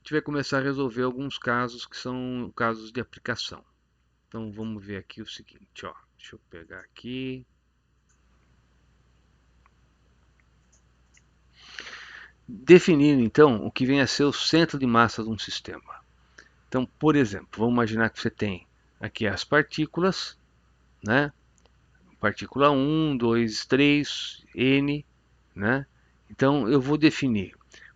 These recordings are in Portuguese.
gente vai começar a resolver alguns casos que são casos de aplicação. Então vamos ver aqui o seguinte, ó. Deixa eu pegar aqui. Definir então o que vem a ser o centro de massa de um sistema. Então, por exemplo, vamos imaginar que você tem aqui as partículas, né? Partícula 1, 2, 3, N, né? Então eu vou definir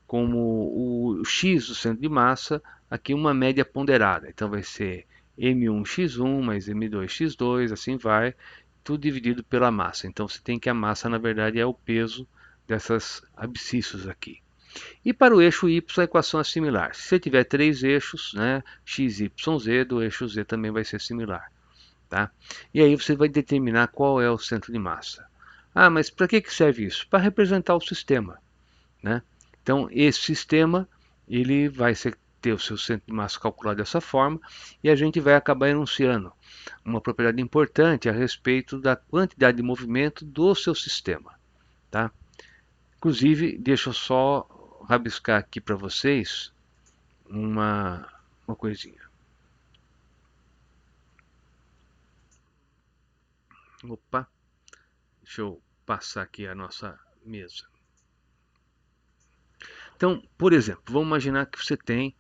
como o x do centro de massa aqui uma média ponderada. Então vai ser m1x1 mais m2x2, assim vai, tudo dividido pela massa. Então você tem que a massa, na verdade, é o peso dessas abscissos aqui. E para o eixo y a equação é similar. Se você tiver três eixos, né, x, y, z, do eixo z também vai ser similar. Tá? E aí você vai determinar qual é o centro de massa. Ah, mas para que serve isso? Para representar o sistema. Né? Então, esse sistema ele vai ter o seu centro de massa calculado dessa forma e a gente vai acabar enunciando uma propriedade importante a respeito da quantidade de movimento do seu sistema. Tá? Inclusive, deixa eu só rabiscar aqui para vocês uma coisinha. Opa, deixa eu passar aqui a nossa mesa. Então, por exemplo, vamos imaginar que você tem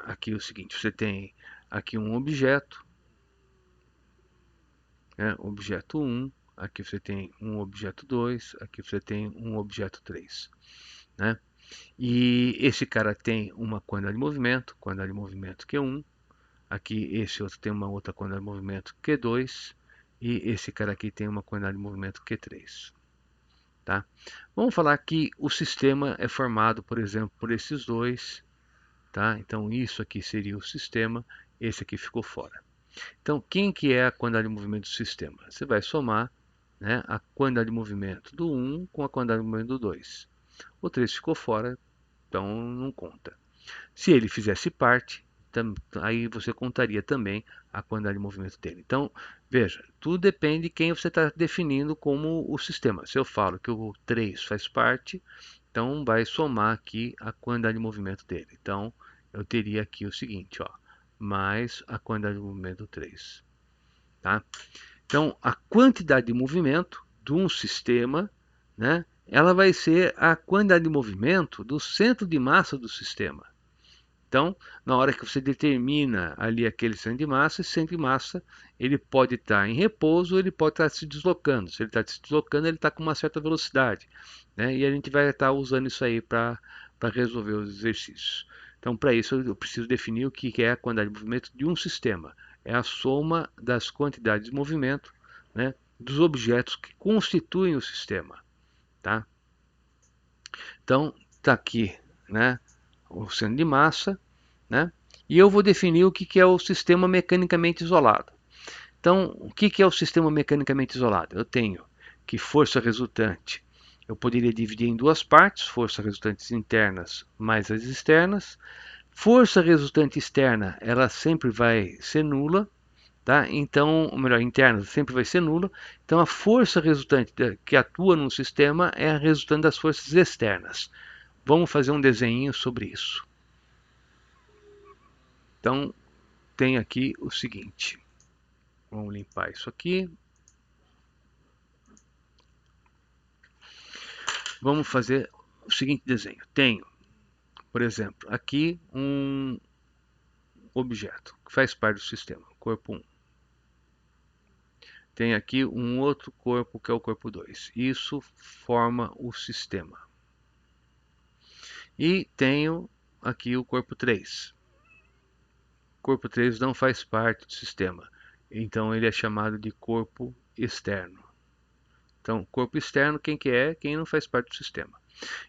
aqui o seguinte: você tem aqui um objeto, né, objeto 1, aqui você tem um objeto 2, aqui você tem um objeto 3. Né? E esse cara tem uma quantidade de movimento Q1, aqui esse outro tem uma outra quantidade de movimento Q2, e esse cara aqui tem uma quantidade de movimento Q3. Tá? Vamos falar que o sistema é formado, por exemplo, por esses dois. Tá? Então isso aqui seria o sistema, esse aqui ficou fora. Então quem que é a quantidade de movimento do sistema? Você vai somar, né, a quantidade de movimento do 1 com a quantidade de movimento do 2. O 3 ficou fora, então não conta. Se ele fizesse parte, aí você contaria também a quantidade de movimento dele. Então, veja, tudo depende de quem você está definindo como o sistema. Se eu falo que o 3 faz parte, então vai somar aqui a quantidade de movimento dele. Então, eu teria aqui o seguinte, ó, mais a quantidade de movimento do 3. Tá? Então, a quantidade de movimento de um sistema, né, ela vai ser a quantidade de movimento do centro de massa do sistema. Então, na hora que você determina ali aquele centro de massa, esse centro de massa ele pode estar em repouso, ele pode estar se deslocando. Se ele está se deslocando, ele está com uma certa velocidade. Né? E a gente vai estar usando isso aí para resolver os exercícios. Então, para isso, eu preciso definir o que é a quantidade de movimento de um sistema. É a soma das quantidades de movimento, né, dos objetos que constituem o sistema. Tá? Então, está aqui, né, o centro de massa, né? E eu vou definir o que é o sistema mecanicamente isolado. Então, o que é o sistema mecanicamente isolado? Eu tenho que força resultante eu poderia dividir em duas partes, forças resultantes internas mais as externas. Força resultante externa, ela sempre vai ser nula, tá? Então, ou melhor, interna sempre vai ser nula. Então, a força resultante que atua no sistema é a resultante das forças externas. Vamos fazer um desenho sobre isso. Então, tem aqui o seguinte. Vamos limpar isso aqui. Vamos fazer o seguinte desenho. Tenho, por exemplo, aqui um objeto que faz parte do sistema, corpo 1. Tem aqui um outro corpo que é o corpo 2. Isso forma o sistema. E tenho aqui o corpo 3. O corpo 3 não faz parte do sistema. Então ele é chamado de corpo externo. Então, corpo externo, quem que é? Quem não faz parte do sistema.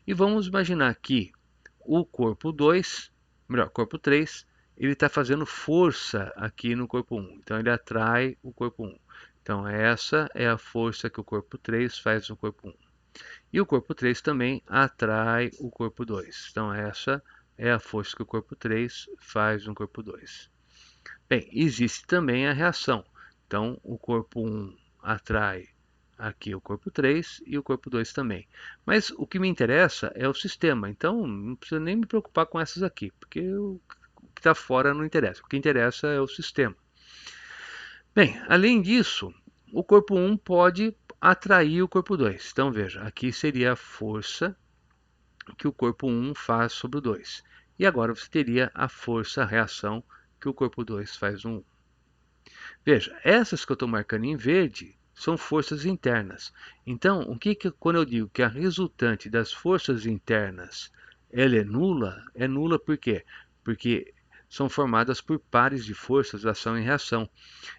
E vamos imaginar que o corpo 2, melhor, corpo 3, ele está fazendo força aqui no corpo 1. Então, ele atrai o corpo 1. Então, essa é a força que o corpo 3 faz no corpo 1. E o corpo 3 também atrai o corpo 2. Então, essa é a força que o corpo 3 faz no corpo 2. Bem, existe também a reação. Então, o corpo 1 atrai aqui o corpo 3 e o corpo 2 também. Mas o que me interessa é o sistema, então não precisa nem me preocupar com essas aqui, porque o que está fora não interessa, o que interessa é o sistema. Bem, além disso, o corpo 1 pode atrair o corpo 2. Então veja, aqui seria a força que o corpo 1 faz sobre o 2. E agora você teria a força, a reação que o corpo 2 faz no 1. Veja, essas que eu estou marcando em verde são forças internas. Então, quando eu digo que a resultante das forças internas ela é nula por quê? Porque são formadas por pares de forças, ação e reação.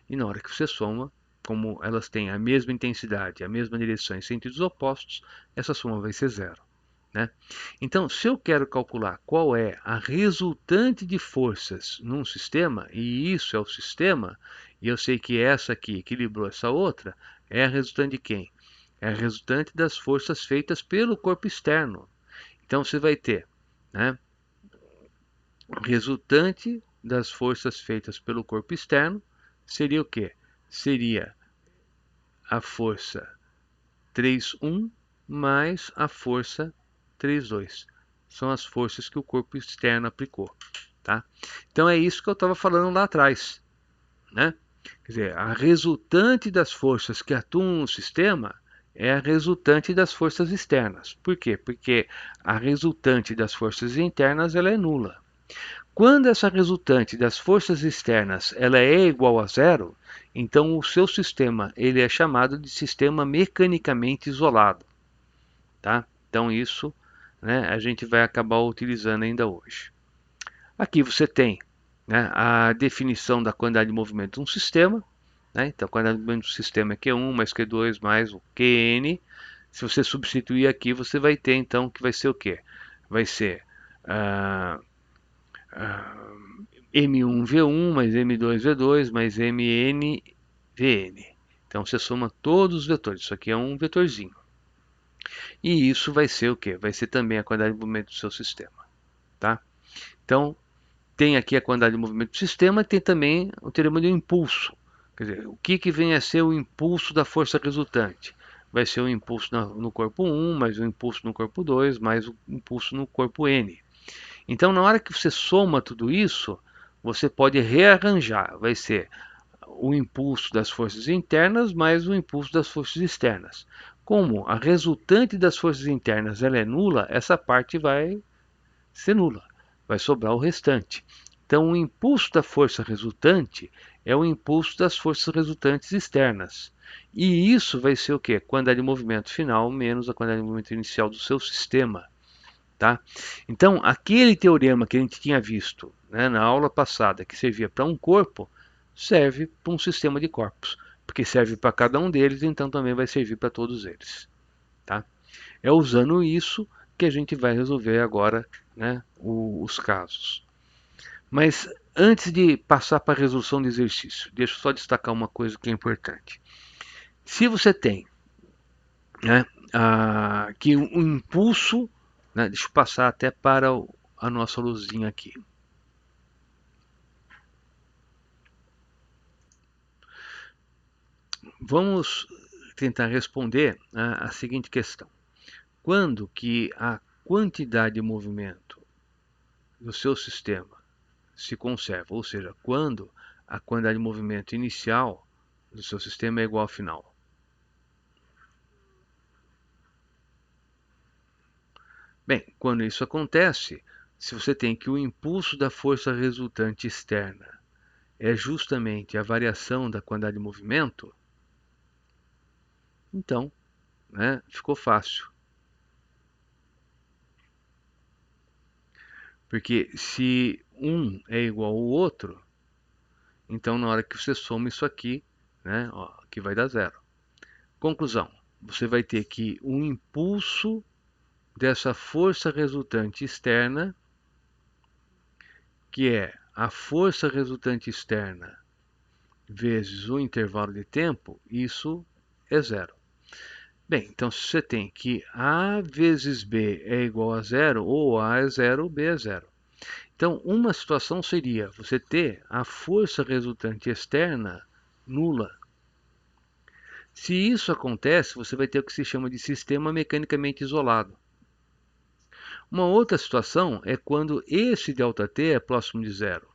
E na hora que você soma, como elas têm a mesma intensidade, a mesma direção em sentidos opostos, essa soma vai ser zero. Né? Então, se eu quero calcular qual é a resultante de forças num sistema, e isso é o sistema, e eu sei que essa aqui equilibrou essa outra, é a resultante de quem? É a resultante das forças feitas pelo corpo externo. Então, você vai ter, né, resultante das forças feitas pelo corpo externo, seria o quê? Seria a força 3,1 mais a força 3,2. São as forças que o corpo externo aplicou. Tá? Então é isso que eu estava falando lá atrás. Né? Quer dizer, a resultante das forças que atuam no sistema é a resultante das forças externas. Por quê? Porque a resultante das forças internas ela é nula. Quando essa resultante das forças externas ela é igual a zero, então o seu sistema ele é chamado de sistema mecanicamente isolado. Tá? Então isso, né, a gente vai acabar utilizando ainda hoje. Aqui você tem, né, a definição da quantidade de movimento de um sistema. Né? Então, a quantidade de movimento do sistema é Q1 mais Q2 mais o Qn. Se você substituir aqui, você vai ter então que vai ser o quê? Vai ser M1V1 mais M2V2 mais MNVN. Então você soma todos os vetores. Isso aqui é um vetorzinho. E isso vai ser o quê? Vai ser também a quantidade de movimento do seu sistema. Tá? Então, tem aqui a quantidade de movimento do sistema e tem também o teorema do impulso. Quer dizer, o que vem a ser o impulso da força resultante? Vai ser o impulso no corpo 1, mais o impulso no corpo 2, mais o impulso no corpo N. Então, na hora que você soma tudo isso, você pode rearranjar. Vai ser o impulso das forças internas mais o impulso das forças externas. Como a resultante das forças internas ela é nula, essa parte vai ser nula. Vai sobrar o restante. Então, o impulso da força resultante é o impulso das forças resultantes externas. E isso vai ser o quê? Quantidade de movimento final menos a quantidade de movimento inicial do seu sistema. Tá? Então, aquele teorema que a gente tinha visto, né, na aula passada, que servia para um corpo, serve para um sistema de corpos, porque serve para cada um deles, então também vai servir para todos eles. Tá? É usando isso que a gente vai resolver agora, né, os casos. Mas antes de passar para a resolução de exercício, deixa eu só destacar uma coisa que é importante. Se você tem, né, que um impulso, né, deixa eu passar até para a nossa luzinha aqui. Vamos tentar responder a seguinte questão. Quando que a quantidade de movimento do seu sistema se conserva, ou seja, quando a quantidade de movimento inicial do seu sistema é igual ao final. Bem, quando isso acontece, se você tem que o impulso da força resultante externa é justamente a variação da quantidade de movimento, então, né, ficou fácil. Porque se um é igual ao outro, então na hora que você soma isso aqui, né, ó, aqui vai dar zero. Conclusão, você vai ter que o impulso dessa força resultante externa, que é a força resultante externa vezes o intervalo de tempo, isso é zero. Bem, então se você tem que A vezes B é igual a zero, ou A é zero, B é zero. Então, uma situação seria você ter a força resultante externa nula. Se isso acontece, você vai ter o que se chama de sistema mecanicamente isolado. Uma outra situação é quando esse ΔT é próximo de zero.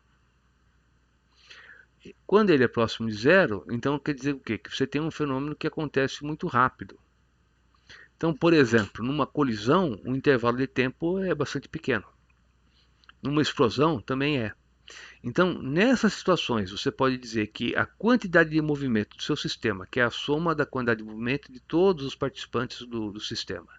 Quando ele é próximo de zero, então quer dizer o quê? Que você tem um fenômeno que acontece muito rápido. Então, por exemplo, numa colisão, o intervalo de tempo é bastante pequeno. Numa explosão, também é. Então, nessas situações, você pode dizer que a quantidade de movimento do seu sistema, que é a soma da quantidade de movimento de todos os participantes do sistema,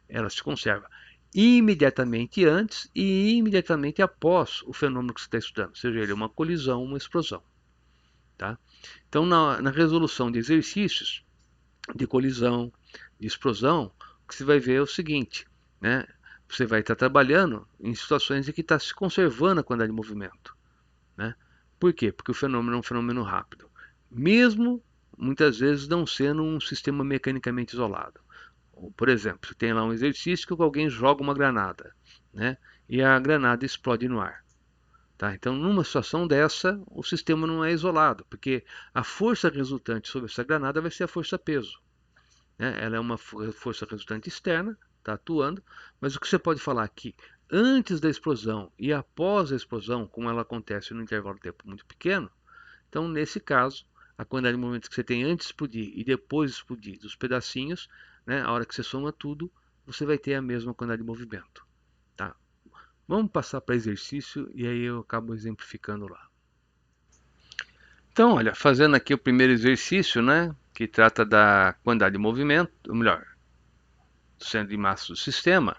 ela se conserva imediatamente antes e imediatamente após o fenômeno que você está estudando, seja ele uma colisão ou uma explosão. Tá? Então, na resolução de exercícios de colisão, de explosão, o que você vai ver é o seguinte, né? Você vai estar trabalhando em situações em que está se conservando a quantidade de movimento. Né? Por quê? Porque o fenômeno é um fenômeno rápido, mesmo muitas vezes não sendo um sistema mecanicamente isolado. Por exemplo, você tem lá um exercício que alguém joga uma granada, né? E a granada explode no ar. Tá? Então, numa situação dessa, o sistema não é isolado, porque a força resultante sobre essa granada vai ser a força peso. Né? Ela é uma força resultante externa, está atuando, mas o que você pode falar aqui, antes da explosão e após a explosão, como ela acontece no intervalo de tempo muito pequeno, então nesse caso, a quantidade de movimentos que você tem antes de explodir e depois de explodir dos pedacinhos, né, a hora que você soma tudo, você vai ter a mesma quantidade de movimento. Tá? Vamos passar para exercício e aí eu acabo exemplificando lá. Então, olha, fazendo aqui o primeiro exercício, né, que trata da quantidade de movimento, ou melhor, do centro de massa do sistema.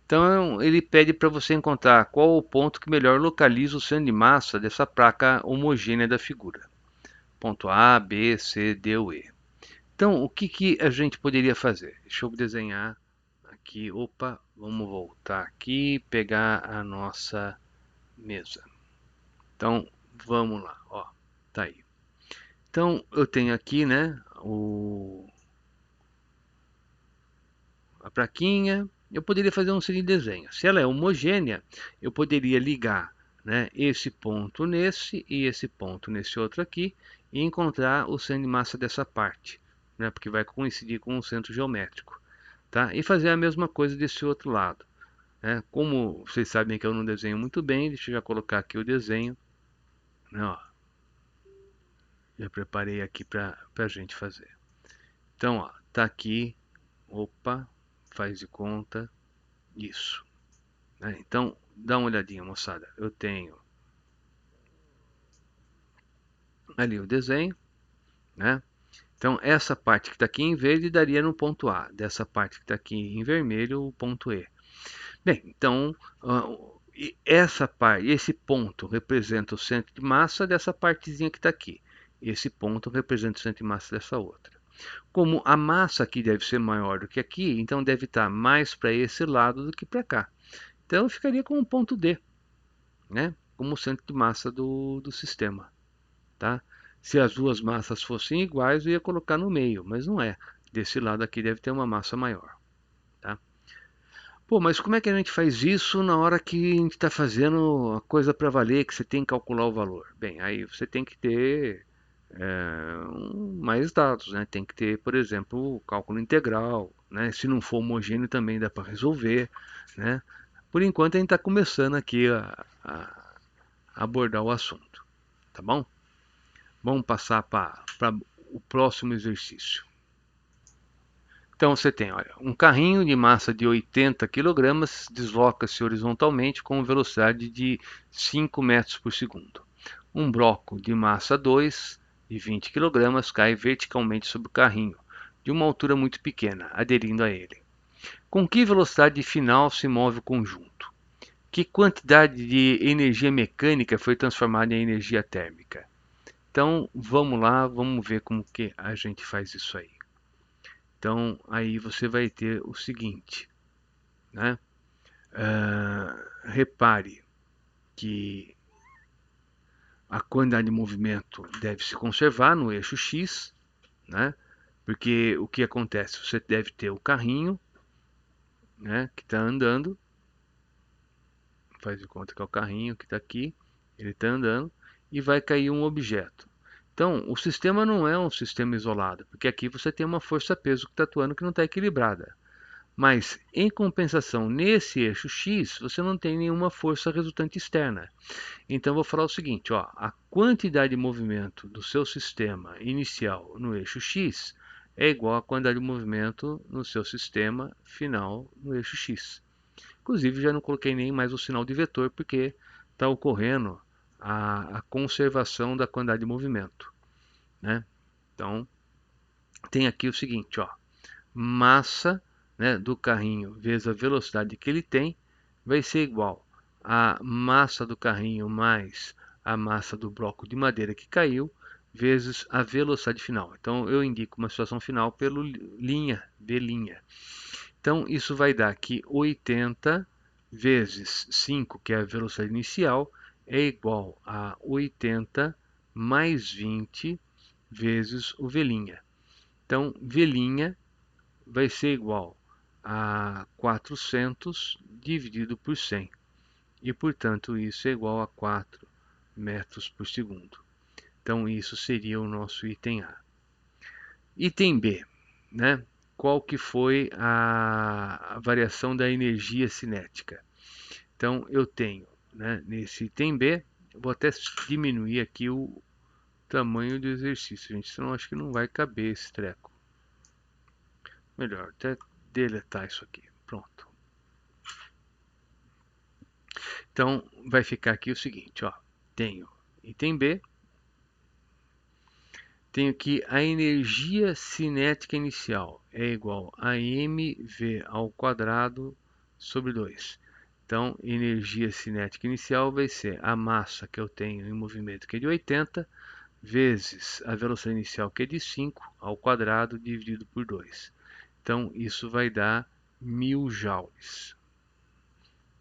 Então, ele pede para você encontrar qual o ponto que melhor localiza o centro de massa dessa placa homogênea da figura. Ponto A, B, C, D ou E. Então, o que a gente poderia fazer? Deixa eu desenhar aqui. Opa, vamos voltar aqui, pegar a nossa mesa. Então, vamos lá, ó, tá aí. Então, eu tenho aqui, né, a plaquinha. Eu poderia fazer um seguinte desenho. Se ela é homogênea, eu poderia ligar, né, esse ponto nesse e esse ponto nesse outro aqui e encontrar o centro de massa dessa parte, né, porque vai coincidir com o centro geométrico. Tá? E fazer a mesma coisa desse outro lado. Né? Como vocês sabem que eu não desenho muito bem, deixa eu já colocar aqui o desenho. Né, ó. Já preparei aqui para a gente fazer. Então, ó, tá aqui. Opa, faz de conta. Isso. Né? Então, dá uma olhadinha, moçada. Eu tenho ali o desenho, né? Então, essa parte que está aqui em verde daria no ponto A. Dessa parte que está aqui em vermelho, o ponto E. Bem, então, essa parte, esse ponto representa o centro de massa dessa partezinha que está aqui. Esse ponto representa o centro de massa dessa outra. Como a massa aqui deve ser maior do que aqui, então deve estar mais para esse lado do que para cá. Então, eu ficaria com o ponto D, né? Como o centro de massa do sistema. Tá? Se as duas massas fossem iguais, eu ia colocar no meio, mas não é. Desse lado aqui deve ter uma massa maior. Tá? Pô, mas como é que a gente faz isso na hora que a gente está fazendo a coisa para valer, que você tem que calcular o valor? Bem, aí você tem que ter mais dados, né? Tem que ter, por exemplo, o cálculo integral, né? Se não for homogêneo também dá para resolver, né? Por enquanto a gente está começando aqui a abordar o assunto, tá bom? Vamos passar para o próximo exercício. Então você tem, olha, um carrinho de massa de 80 kg desloca-se horizontalmente com velocidade de 5 metros por segundo. Um bloco de massa 2 de 20 kg cai verticalmente sobre o carrinho, de uma altura muito pequena, aderindo a ele. Com que velocidade final se move o conjunto? Que quantidade de energia mecânica foi transformada em energia térmica? Então, vamos lá, vamos ver como que a gente faz isso aí. Então, aí você vai ter o seguinte, né? Repare que a quantidade de movimento deve se conservar no eixo X, né? Porque o que acontece? Você deve ter o carrinho, né, que está andando, faz de conta que é o carrinho que está aqui, ele está andando, e vai cair um objeto. Então, o sistema não é um sistema isolado, porque aqui você tem uma força-peso que está atuando que não está equilibrada. Mas, em compensação, nesse eixo X, você não tem nenhuma força resultante externa. Então, eu vou falar o seguinte, ó, a quantidade de movimento do seu sistema inicial no eixo X é igual à quantidade de movimento no seu sistema final no eixo X. Inclusive, já não coloquei nem mais o sinal de vetor, porque está ocorrendo a conservação da quantidade de movimento, né? Então, tem aqui o seguinte, ó, massa, né, do carrinho vezes a velocidade que ele tem vai ser igual a massa do carrinho mais a massa do bloco de madeira que caiu vezes a velocidade final. Então eu indico uma situação final pelo linha, B'. Então isso vai dar que 80 vezes 5, que é a velocidade inicial, é igual a 80 mais 20 vezes o V'. Então V' vai ser igual a 400 dividido por 100. E, portanto, isso é igual a 4 metros por segundo. Então, isso seria o nosso item A. Item B, né? Qual que foi a variação da energia cinética? Então, eu tenho, né, nesse item B, vou até diminuir aqui o tamanho do exercício, gente, senão acho que não vai caber esse treco. Melhor até deletar isso aqui. Pronto. Então, vai ficar aqui o seguinte, ó. Tenho item B. Tenho que a energia cinética inicial é igual a mv ao quadrado sobre 2. Então, energia cinética inicial vai ser a massa que eu tenho em movimento, que é de 80, vezes a velocidade inicial, que é de 5, ao quadrado, dividido por 2. Então, isso vai dar 1000 joules,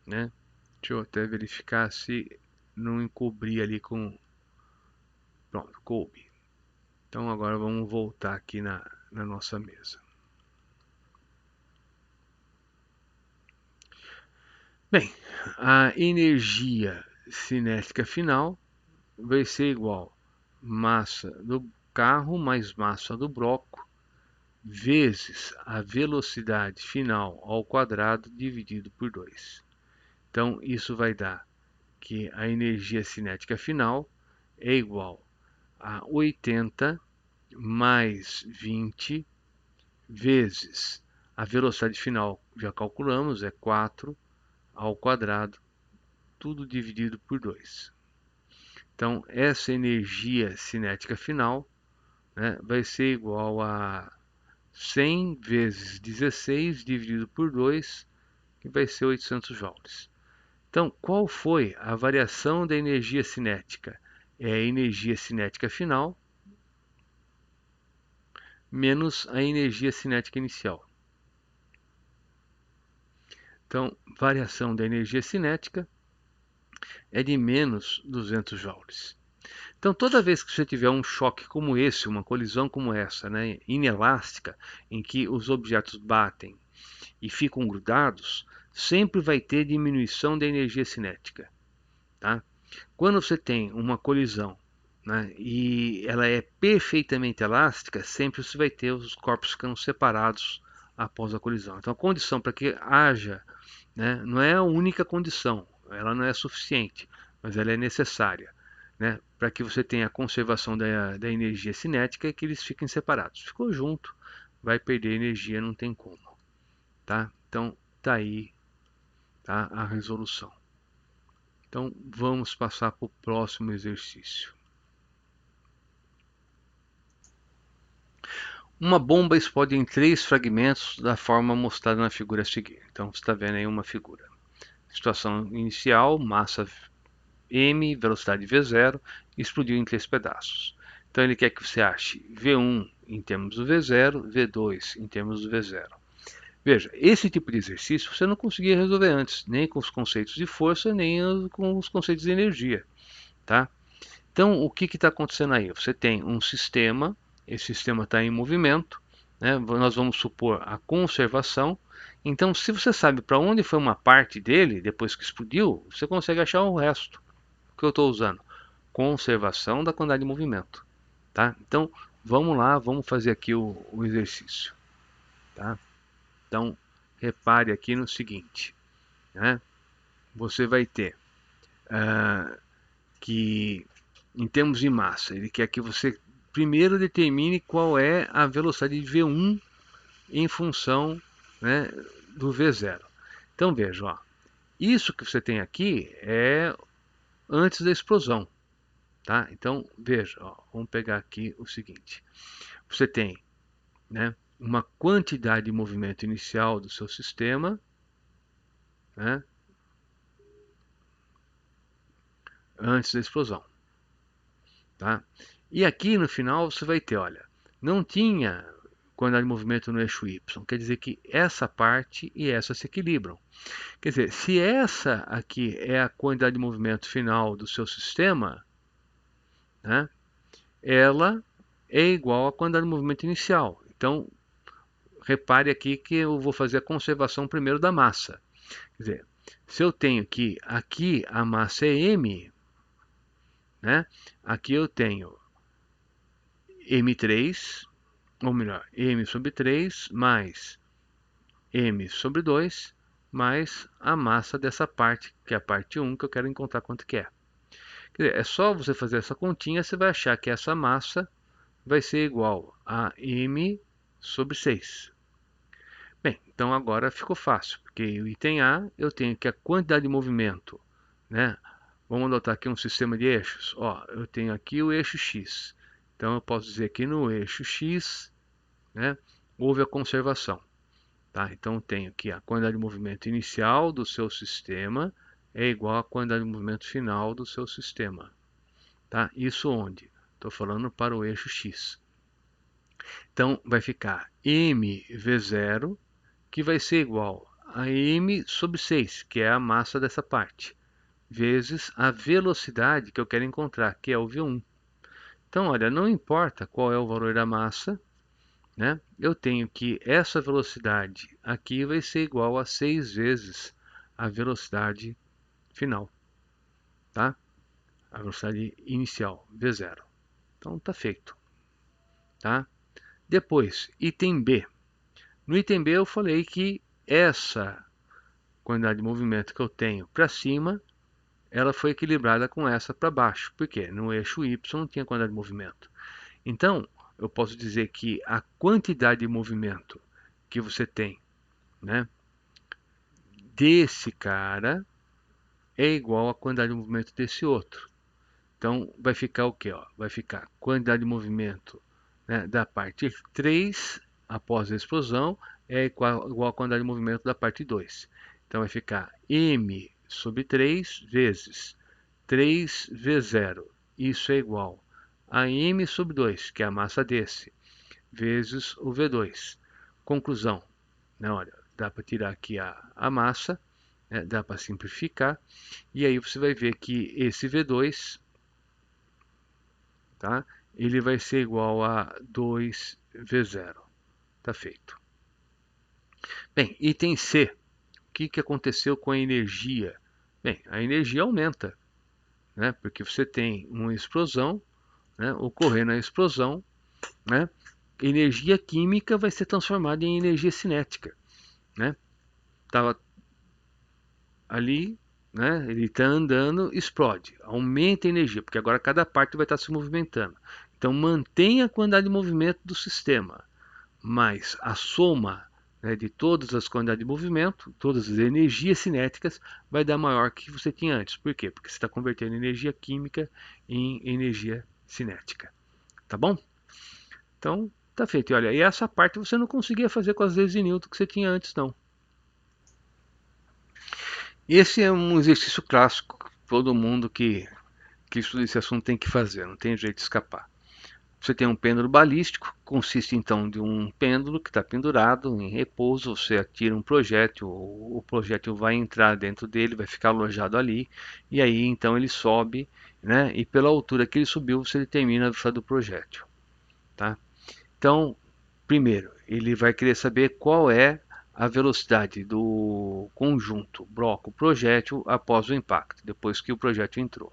né? Deixa eu até verificar se não encobri ali com... Pronto, coube. Então agora vamos voltar aqui na nossa mesa. Bem, a energia cinética final vai ser igual massa do carro mais massa do bloco vezes a velocidade final ao quadrado dividido por 2. Então isso vai dar que a energia cinética final é igual a 80 mais 20 vezes a velocidade final, já calculamos, é 4 ao quadrado, tudo dividido por 2. Então, essa energia cinética final, né, vai ser igual a 100 vezes 16 dividido por 2, que vai ser 800 joules. Então, qual foi a variação da energia cinética? É a energia cinética final menos a energia cinética inicial. Então, variação da energia cinética é de menos 200 joules. Então, toda vez que você tiver um choque como esse, uma colisão como essa, né, inelástica, em que os objetos batem e ficam grudados, sempre vai ter diminuição da energia cinética. Tá? Quando você tem uma colisão, né, e ela é perfeitamente elástica, sempre você vai ter os corpos ficando separados após a colisão. Então, a condição para que haja, né, não é a única condição, ela não é suficiente, mas ela é necessária, né, para que você tenha a conservação da energia cinética e que eles fiquem separados. Ficou junto, vai perder energia, não tem como. Tá? Então, tá aí, tá, a resolução. Então, vamos passar para o próximo exercício. Uma bomba explode em 3 fragmentos da forma mostrada na figura a seguir. Então, você está vendo aí uma figura. Situação inicial, massa m, velocidade v0, explodiu em 3 pedaços. Então, ele quer que você ache v1 em termos do v0, v2 em termos do v0. Veja, esse tipo de exercício você não conseguia resolver antes, nem com os conceitos de força, nem com os conceitos de energia. Tá? Então, o que está acontecendo aí? Você tem um sistema, esse sistema está em movimento, né? Nós vamos supor a conservação. Então, se você sabe para onde foi uma parte dele, depois que explodiu, você consegue achar o resto. O que eu estou usando? Conservação da quantidade de movimento. tá? Então, vamos lá, vamos fazer aqui o exercício, tá? Então, repare aqui no seguinte, né? Você vai ter que, em termos de massa, ele quer que você primeiro determine qual é a velocidade de V1 em função, né, do V0. Então, veja, ó, isso que você tem aqui é antes da explosão, tá? Então, veja, ó, vamos pegar aqui o seguinte. Você tem, né, uma quantidade de movimento inicial do seu sistema, né, antes da explosão, tá? E aqui no final você vai ter, olha, não tinha quantidade de movimento no eixo Y, quer dizer que essa parte e essa se equilibram. Quer dizer, se essa aqui é a quantidade de movimento final do seu sistema, né, ela é igual à quantidade de movimento inicial. Então, repare aqui que eu vou fazer a conservação primeiro da massa. Quer dizer, se eu tenho que aqui a massa é m, né, aqui eu tenho m3, ou melhor, m sobre 3 mais m sobre 2 mais a massa dessa parte, que é a parte 1, que eu quero encontrar quanto que é. Quer dizer, é só você fazer essa continha, você vai achar que essa massa vai ser igual a m sobre 6. Bem, então agora ficou fácil, porque o item A eu tenho que a quantidade de movimento, né? Vamos adotar aqui um sistema de eixos. Ó, eu tenho aqui o eixo X. Então eu posso dizer que no eixo X, né, houve a conservação. Tá? Então eu tenho que a quantidade de movimento inicial do seu sistema é igual à quantidade de movimento final do seu sistema. Tá? Isso onde? Estou falando para o eixo X. Então vai ficar mv0, que vai ser igual a m sobre 6, que é a massa dessa parte, vezes a velocidade que eu quero encontrar, que é o v1. Então, olha, não importa qual é o valor da massa, né? Eu tenho que essa velocidade aqui vai ser igual a 6 vezes a velocidade final, tá? A velocidade inicial, v0. Então, tá feito, tá? Depois, item B. No item B eu falei que essa quantidade de movimento que eu tenho para cima, ela foi equilibrada com essa para baixo. Por quê? No eixo Y não tinha quantidade de movimento. Então, eu posso dizer que a quantidade de movimento que você tem, né, desse cara é igual à quantidade de movimento desse outro. Então, vai ficar o quê? Ó? Vai ficar quantidade de movimento, né, da parte 3 após a explosão é igual à quantidade de movimento da parte 2. Então, vai ficar m sobre 3 vezes 3v0. Isso é igual a m sobre 2, que é a massa desse, vezes o V2. Conclusão, né, olha, dá para tirar aqui a massa, né, dá para simplificar, e aí você vai ver que esse V2, tá, ele vai ser igual a 2V0. Tá feito. Bem, item C. O que aconteceu com a energia? Bem, a energia aumenta, né, porque você tem uma explosão, né, ocorrendo a explosão, né, energia química vai ser transformada em energia cinética, né? Tava ali, né? Ele está andando, explode, aumenta a energia, porque agora cada parte vai estar se movimentando. Então mantém a quantidade de movimento do sistema, mas a soma, né, de todas as quantidades de movimento, todas as energias cinéticas, vai dar maior que você tinha antes. Por quê? Porque você está convertendo energia química em energia cinética. Tá bom? Então, tá feito. E olha, e essa parte você não conseguia fazer com as leis de Newton que você tinha antes, não. Esse é um exercício clássico que todo mundo que estuda esse assunto tem que fazer, não tem jeito de escapar. Você tem um pêndulo balístico, consiste então de um pêndulo que está pendurado em repouso, você atira um projétil, o projétil vai entrar dentro dele, vai ficar alojado ali, e aí então ele sobe, né? E pela altura que ele subiu, você determina a velocidade do projétil, tá? Então, primeiro, ele vai querer saber qual é a velocidade do conjunto bloco projétil após o impacto, depois que o projétil entrou.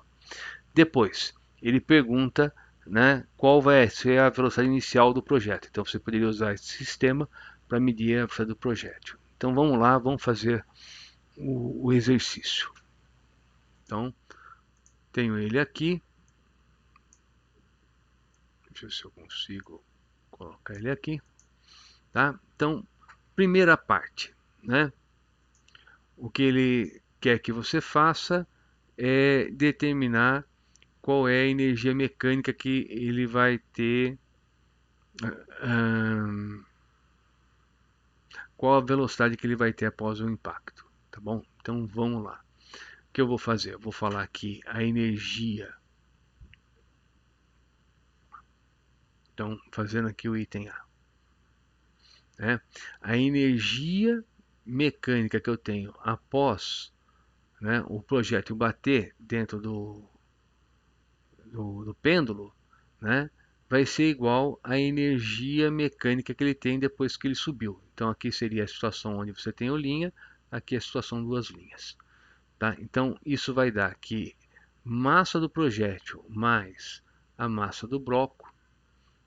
Depois, ele pergunta né, qual vai ser a velocidade inicial do projétil. Então você poderia usar esse sistema para medir a velocidade do projétil. Então vamos lá, vamos fazer o exercício. Então tenho ele aqui. Deixa eu ver se eu consigo colocar ele aqui. Tá? Então, primeira parte, né? O que ele quer que você faça é determinar qual é a energia mecânica que ele vai ter, qual a velocidade que ele vai ter após o impacto, tá bom? Então vamos lá. O que eu vou fazer? Eu vou falar aqui a energia. Então, fazendo aqui o item A, né? A energia mecânica que eu tenho após, né, o projétil bater dentro do pêndulo, né, vai ser igual à energia mecânica que ele tem depois que ele subiu. Então aqui seria a situação onde você tem a linha, aqui a situação duas linhas. Tá? Então isso vai dar que massa do projétil mais a massa do bloco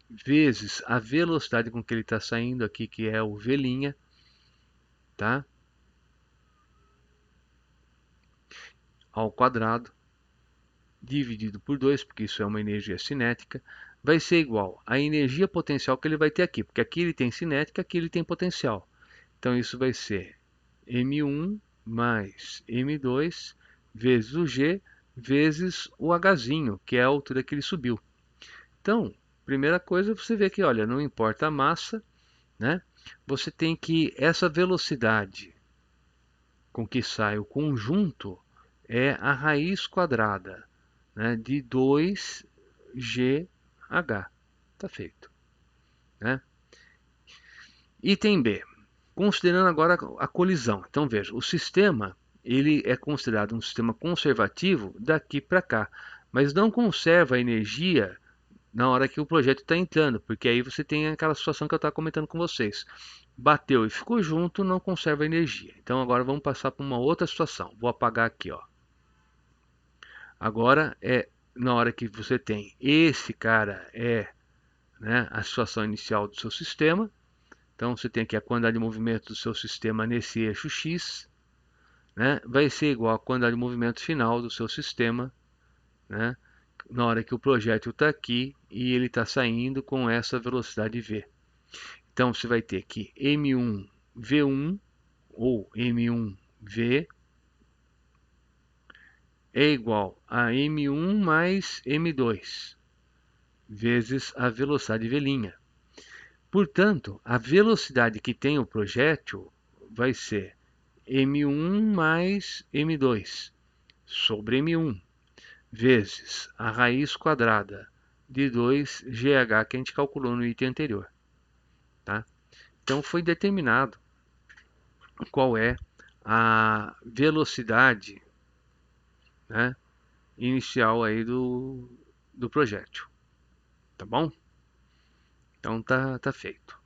vezes a velocidade com que ele está saindo aqui, que é o V', tá? Ao quadrado, dividido por 2, porque isso é uma energia cinética, vai ser igual à energia potencial que ele vai ter aqui, porque aqui ele tem cinética, aqui ele tem potencial. Então isso vai ser M1 mais M2 vezes o G vezes o Hzinho, que é a altura que ele subiu. Então, primeira coisa, você vê que, olha, não importa a massa, né? Você tem que essa velocidade com que sai o conjunto é a raiz quadrada, né, de 2GH. Está feito. Né? Item B. Considerando agora a colisão. Então veja, o sistema ele é considerado um sistema conservativo daqui para cá, mas não conserva a energia na hora que o projeto está entrando, porque aí você tem aquela situação que eu estava comentando com vocês. Bateu e ficou junto, não conserva energia. Então agora vamos passar para uma outra situação. Vou apagar aqui, ó. Agora é na hora que você tem esse cara né, a situação inicial do seu sistema. Então você tem aqui a quantidade de movimento do seu sistema nesse eixo X, né, vai ser igual à quantidade de movimento final do seu sistema, né, na hora que o projétil está aqui e ele está saindo com essa velocidade V. Então você vai ter que M1V1 ou M1V é igual a M1 mais M2 vezes a velocidade V'. Portanto, a velocidade que tem o projétil vai ser M1 mais M2 sobre M1 vezes a raiz quadrada de 2GH que a gente calculou no item anterior. Tá? Então foi determinado qual é a velocidade, né, inicial aí do projétil. Tá bom? Então tá feito.